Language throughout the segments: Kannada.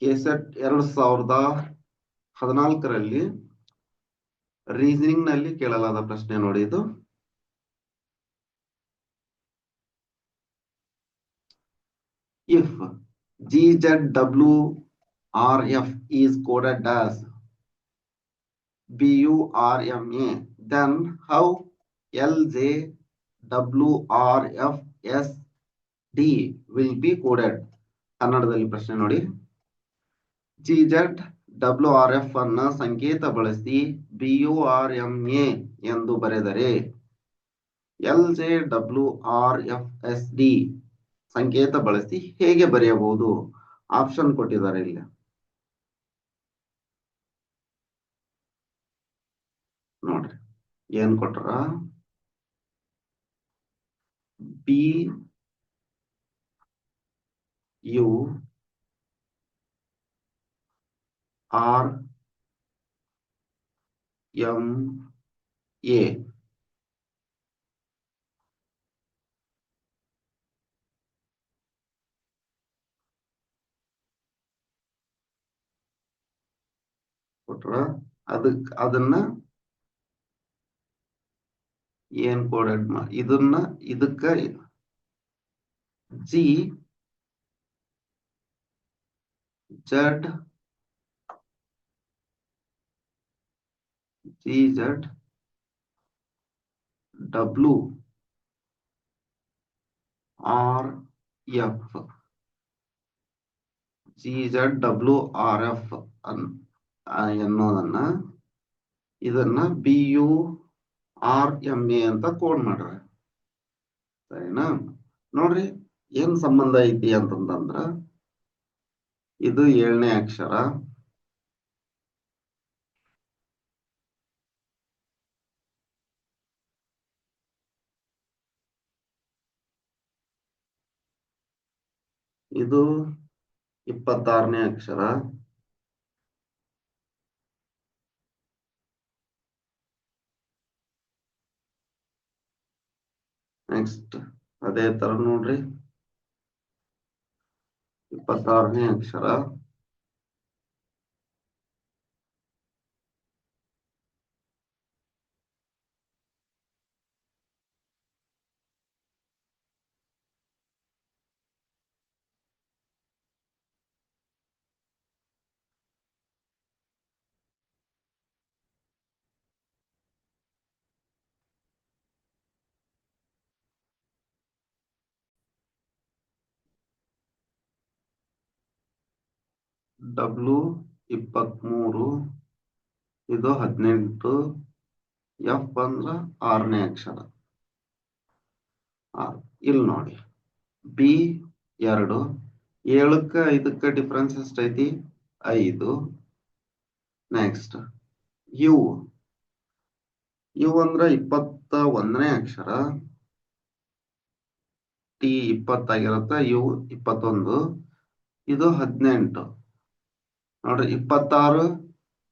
ಕೆಸೆಟ್ 2014ರಲ್ಲಿ ರೀಸನಿಂಗ್ ನಲ್ಲಿ ಕೇಳಲಾದ ಪ್ರಶ್ನೆ ನೋಡಿ ಇದು. If GZWRF is coded as BURMA, then how LJWRFSD will be coded? ಕನ್ನಡದಲ್ಲಿ ಪ್ರಶ್ನೆ ನೋಡಿ. GZWRF ಅನ್ನ ಸಂಕೇತ ಬಳಸಿ BURMA ಎಂದು ಬರೆದರೆ LJWRFSD ಸಂಕೇತ ಬಳಸಿ ಹೇಗೆ ಬರೆಯಬಹುದು? ಆಪ್ಷನ್ ಕೊಟ್ಟಿದ್ದಾರೆ ಇಲ್ಲಿ ನೋಡ್ರಿ. ಏನ್ ಕೊಟ್ರ? BURMA ಕೊಟ್ರ. ಅದನ್ನ ಏನ್ ಕೋಡೆಡ್ ಇದನ್ನ ಇದಕ್ಕ GZWRF ಎನ್ನುವುದನ್ನ ಇದನ್ನ BURMA ಅಂತ ಕೋಡ್ ಮಾಡ್ರ. ಸರಿನಾ? ನೋಡ್ರಿ ಏನ್ ಸಂಬಂಧ ಐತಿ ಅಂತಂದ್ರ, ಇದು 7ನೇ ಅಕ್ಷರ, ಇದು 26ನೇ ಅಕ್ಷರ, ನೆಕ್ಸ್ಟ್ ಅದೇ ತರ ನೋಡ್ರಿ 26ನೇ ಅಕ್ಷರ, W23, ಇದು 18, F ಅಂದ್ರ 6ನೇ ಅಕ್ಷರ. ಇಲ್ಲಿ ನೋಡಿ B2, 7ಕ್ಕ 5ಕ್ಕ ಡಿಫ್ರೆನ್ಸ್ ಎಷ್ಟೈತಿ? 5. ನೆಕ್ಸ್ಟ್ U ಅಂದ್ರ 21ನೇ ಅಕ್ಷರ, T 20 ಆಗಿರತ್ತ, U 21, ಇದು 18 ನೋಡ್ರಿ. 26,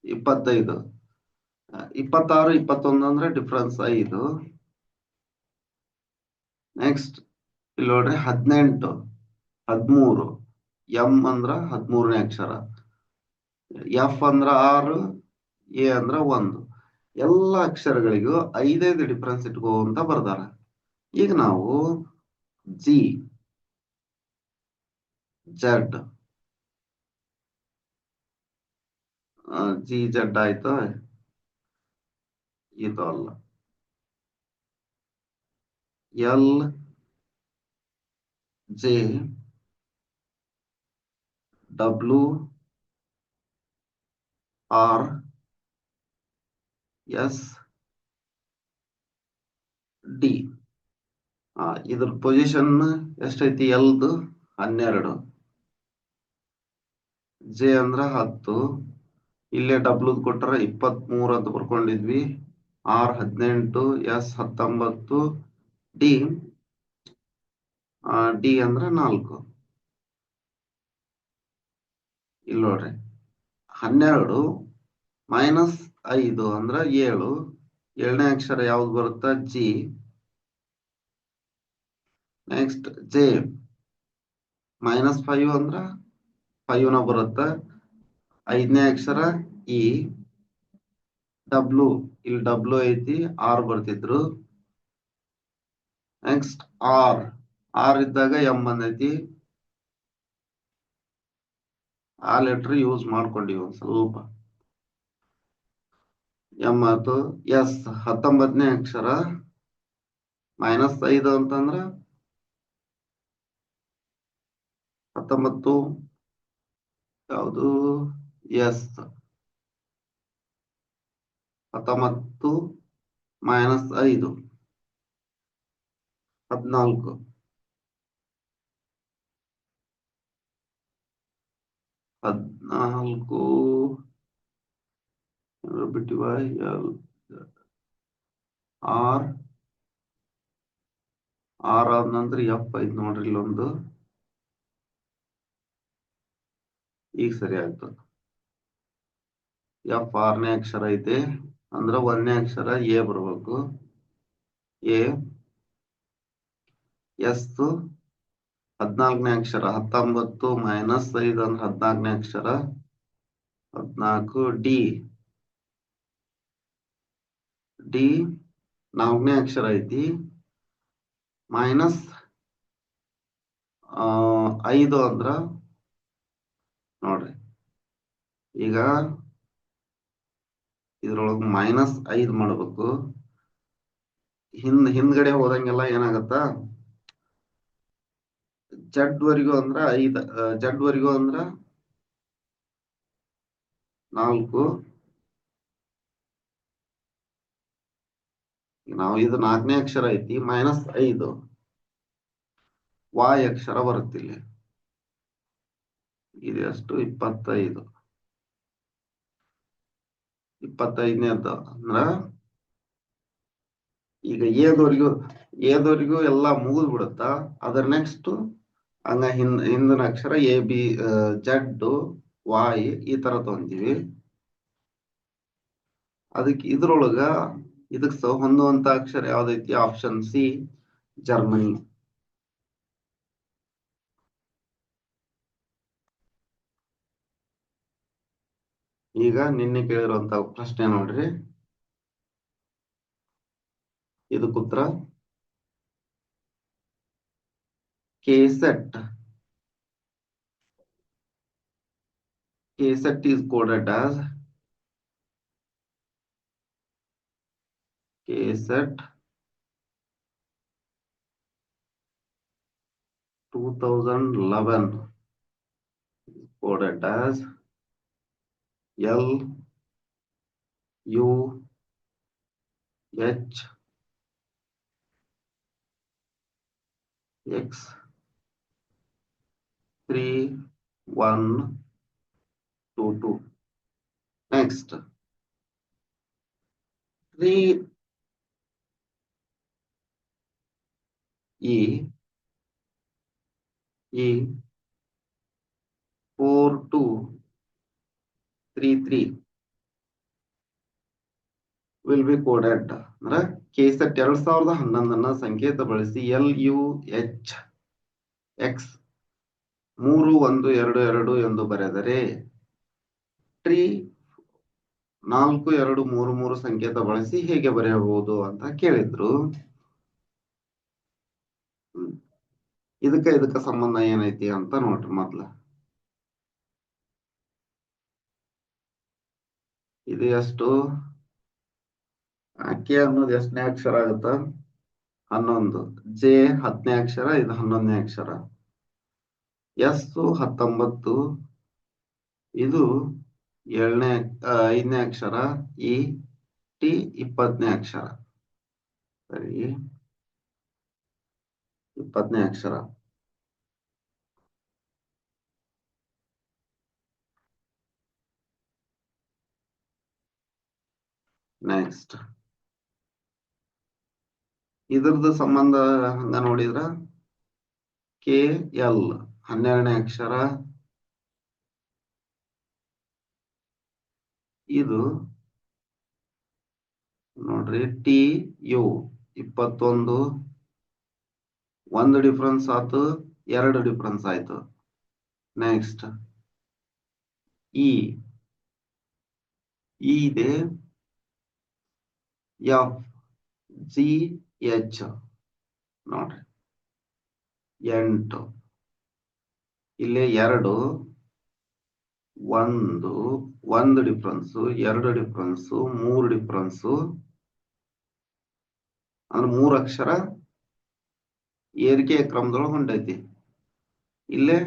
25, 26, 21 ಅಂದ್ರೆ ಡಿಫ್ರೆನ್ಸ್ 5. ನೆಕ್ಸ್ಟ್ ಇಲ್ಲಿ ನೋಡ್ರಿ 18, 13, M ಅಂದ್ರ 13ನೇ ಅಕ್ಷರ, F ಅಂದ್ರ 6, A ಅಂದ್ರ 1. ಎಲ್ಲ ಅಕ್ಷರಗಳಿಗೂ 5 ಡಿಫ್ರೆನ್ಸ್ ಇಟ್ಕೋ ಅಂತ ಬರ್ದಾರ. ಈಗ ನಾವು GZ ಆಯ್ತಾ? ಇದು ಅಲ್ಲ, LJWRSD. ಇದ್ರ ಪೊಸಿಷನ್ ಎಷ್ಟೈತಿ? Lದು 12, J ಅಂದ್ರ 10, ಇಲ್ಲೇ W ಕೊಟ್ರ 23 ಅಂತ ಬರ್ಕೊಂಡಿದ್ವಿ, R 18, S 19, D ಅಂದ್ರ 4. ಇಲ್ಲಿ ನೋಡ್ರಿ 12 ಮೈನಸ್ 5 ಅಂದ್ರ 7, 7ನೇ ಅಕ್ಷರ ಯಾವ್ದು ಬರುತ್ತ? G. ನೆಕ್ಸ್ಟ್ J -5 ಅಂದ್ರ 5ನ ಬರುತ್ತ. 5ನೇ ಅಕ್ಷರ ಇ. ಡಬ್ಲ್ಯೂ, ಇಲ್ಲಿ ಡಬ್ಲ್ಯೂ ಐತಿ, ಆರ್ ಬರ್ತಿದ್ರು. Next R. ಆರ್ ಇದ್ದಾಗ ಎಂ ಬಂದೈತಿ. ಆ ಲೆಟರ್ ಯೂಸ್ ಮಾಡ್ಕೊಂಡಿವಿ ಒಂದ್ ಸ್ವಲ್ಪ. ಎಂ ಆತು. ಎಸ್ 19ನೇ ಅಕ್ಷರ -5 ಅಂತಂದ್ರ 19 ಯಾವುದು? ಎಸ್ 19 -5 14. 14 ಬಿಟ್ಟಿವ. ಆರ್ ಆರ್ ಆದ ನಂತರ ಎಫ್ ಐತ್ ನೋಡ್ರಿ ಇಲ್ಲೊಂದು. ಈಗ ಸರಿ ಆಗ್ತದ. ಎಫ್ 6ನೇ ಅಕ್ಷರ ಐತೆ ಅಂದ್ರ 1ನೇ ಅಕ್ಷರ ಎ ಬರ್ಬೇಕು. ಎ. ಎಸ್ 14ನೇ ಅಕ್ಷರ 19 -5 ಅಂದ್ರೆ 14ನೇ ಅಕ್ಷರ 14. ಡಿ. ಡಿ 4ನೇ ಅಕ್ಷರ ಐತಿ. -5 ಅಂದ್ರ ನೋಡ್ರಿ ಈಗ ಇದ್ರೊಳಗ -5 ಮಾಡ್ಬೇಕು. ಹಿಂದ್ಗಡೆ ಹೋದಂಗೆಲ್ಲ ಏನಾಗತ್ತ, ಜಡ್ ವರೆಗೂ ಅಂದ್ರ 5, ಜಡ್ ವರೆಗೂ ಅಂದ್ರ 4. ನಾವು ಇದು 4ನೇ ಅಕ್ಷರ ಐತಿ, -5 ವಾಯ್ ಅಕ್ಷರ ಬರುತ್ತಿಲ್ಲ. ಇದು ಎಷ್ಟು? 25. 25ನೇದ್ದು ಅಂದ್ರ ಈಗ ಏದವರೆಗೂ ಎಲ್ಲಾ ಮುಗಿದ್ ಬಿಡುತ್ತ. ಅದರ ನೆಕ್ಸ್ಟ್ ಹಂಗ ಹಿಂದಿನ ಅಕ್ಷರ ಎ ಬಿ ಜಡ್ ವಾಯ್ ಈ ತರ ತಗೊಂತೀವಿ. ಅದಕ್ಕೆ ಇದ್ರೊಳಗ ಇದಕ್ ಹೊಂದುವಂತ ಅಕ್ಷರ ಯಾವ್ದೈತಿ? Option C, Germany. ಈಗ ನಿನ್ನೆ ಕೇಳಿರುವಂತ ಪ್ರಶ್ನೆ ನೋಡ್ರಿ, ಇದಕ್ಕೆ ಉತ್ತರ KSET. KSET is coded as KSET 2011 coded as LUH 3122. Next 3E4233 will be coded ಅಂದ್ರೆ KSET 2011 ಸಂಕೇತ ಬಳಸಿ LUH X 3122 ಎಂದು ಬರೆದರೆ ಟ್ರೀ 4233 ಸಂಕೇತ ಬಳಸಿ ಹೇಗೆ ಬರೆಯಬಹುದು ಅಂತ ಕೇಳಿದ್ರು. ಇದಕ್ಕ ಸಂಬಂಧ ಏನೈತಿ ಅಂತ ನೋಡ್ರಿ. ಮೊದ್ಲ ಇದು ಎಷ್ಟು? ಕೆ ಅನ್ನೋದು ಎಷ್ಟನೇ ಅಕ್ಷರ ಆಗುತ್ತ? 11. ಜೆ 10ನೇ ಅಕ್ಷರ, ಇದು 11ನೇ ಅಕ್ಷರ. ಎಸ್ 19, ಇದು 5ನೇ ಅಕ್ಷರ. ಇ ಟಿ 20ನೇ ಅಕ್ಷರ. ಸರಿ, 20ನೇ ಅಕ್ಷರ. ನೆಕ್ಸ್ಟ್ ಇದ್ರದ್ದು ಸಂಬಂಧ ಹಂಗ ನೋಡಿದ್ರ ಕೆ ಎಲ್ 12ನೇ ಅಕ್ಷರ. ಇದು ನೋಡ್ರಿ ಟಿ ಯು 21. ಒಂದು ಡಿಫ್ರೆನ್ಸ್ ಆಯ್ತು, 2 ಡಿಫ್ರೆನ್ಸ್ ಆಯ್ತು. ನೆಕ್ಸ್ಟ್ ಇ ಇದೆ ಎಫ್ ಜಿ ಎಚ್ ನೋಡ್ರಿ 8 ಇಲ್ಲಿ 2 ಒಂದು ಡಿಫ್ರೆನ್ಸ್ 2 ಡಿಫ್ರೆನ್ಸ್ 3 ಡಿಫ್ರೆನ್ಸ್ ಅಂದ್ರೆ 3 ಅಕ್ಷರ ಏರಿಕೆ ಕ್ರಮದೊಳಗೆ ಹೊಂಟೈತಿ. ಇಲ್ಲೇ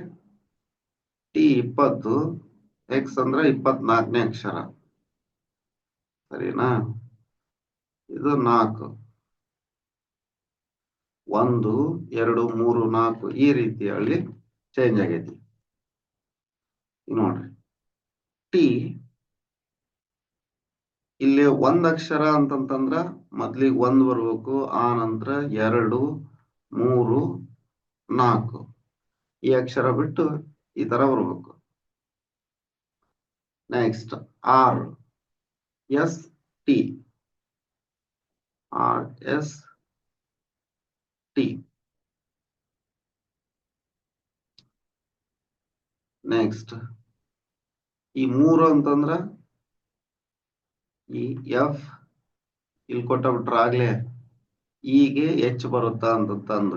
ಟಿ 20 ಎಕ್ಸ್ ಅಂದ್ರೆ 24ನೇ ಅಕ್ಷರ ಸರಿನಾ. ಇದು 4 1 2 3 4 ಈ ರೀತಿಯಲ್ಲಿ ಚೇಂಜ್ ಆಗೈತಿ ನೋಡ್ರಿ. ಟಿ ಇಲ್ಲಿ 1 ಅಕ್ಷರ ಅಂತಂತಂದ್ರ ಮೊದ್ಲಿಗೆ 1 ಬರ್ಬೇಕು, ಆ ನಂತರ 2 3 4 ಈ ಅಕ್ಷರ ಬಿಟ್ಟು ಈ ತರ ಬರ್ಬೇಕು. Next R S T RST next ಈ 3 ಅಂತಂದ್ರ ಈ ಎಫ್ ಇಲ್ಲಿ ಕೊಟ್ಟಬಿಟ್ರ ಆಗ್ಲೇ ಈಗೆ ಎಚ್ ಬರುತ್ತಾ ಅಂತಂದ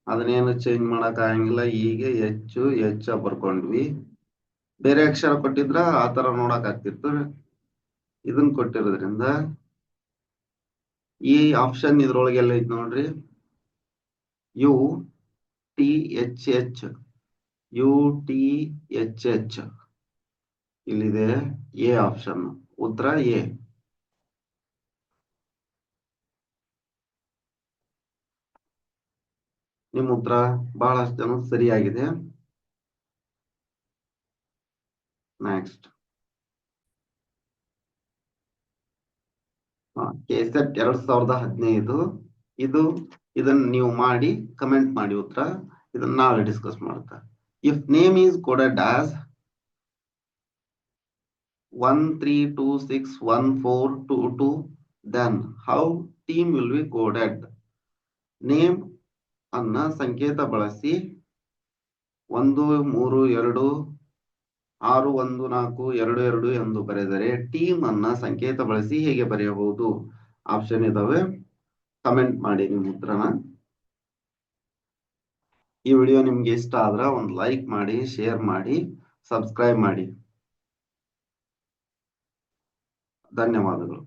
ಅದನ್ನೇನು ಚೇಂಜ್ ಮಾಡಕ್ ಆಗಂಗಿಲ್ಲ. ಈಗ ಎಚ್ ಬರ್ಕೊಂಡ್ವಿ. ಬೇರೆ ಅಕ್ಷರ ಕೊಟ್ಟಿದ್ರ ಆತರ ನೋಡಕ್ ಆಗ್ತಿತ್ತು. ಇದನ್ನ ಕೊಟ್ಟಿರೋದ್ರಿಂದ ಈ ಆಪ್ಷನ್ ಇದ್ರೊಳಗೆಲ್ಲ ಐತಿ ನೋಡ್ರಿ. UTHH ಇಲ್ಲಿದೆ ಎ ಆಪ್ಷನ್, ಉತ್ತರ ಎ. ನಿಮ್ಮ ಉತ್ತರ ಬಹಳಷ್ಟು ಜನ ಸರಿಯಾಗಿದೆ. ನೆಕ್ಸ್ಟ್ ಕೆಸೆಟ್ 2015 ಇದನ್ನ ನೀವು ಮಾಡಿ ಕಮೆಂಟ್ ಮಾಡಿ ಉತ್ತರ. ಇದನ್ನ ನಾಳೆ ಡಿಸ್ಕಸ್ ಮಾಡ್ತಾ. If name is coded as 13261422 then how team will be coded? Name ಅನ್ನ ಸಂಕೇತ ಬಳಸಿ 1326142 ಎಂದು ಬರೆದರೆ ಟೀಮ್ ಅನ್ನ ಸಂಕೇತ ಬಳಸಿ ಹೇಗೆ ಬರೆಯಬಹುದು? ಆಪ್ಷನ್ ಇದಾವೆ, ಕಮೆಂಟ್ ಮಾಡಿ ನಿಮ್ಮ ಉತ್ತರನ. ಈ ವಿಡಿಯೋ ನಿಮ್ಗೆ ಇಷ್ಟ ಆದ್ರೆ ಒಂದು ಲೈಕ್ ಮಾಡಿ, ಶೇರ್ ಮಾಡಿ, ಸಬ್ಸ್ಕ್ರೈಬ್ ಮಾಡಿ. ಧನ್ಯವಾದಗಳು.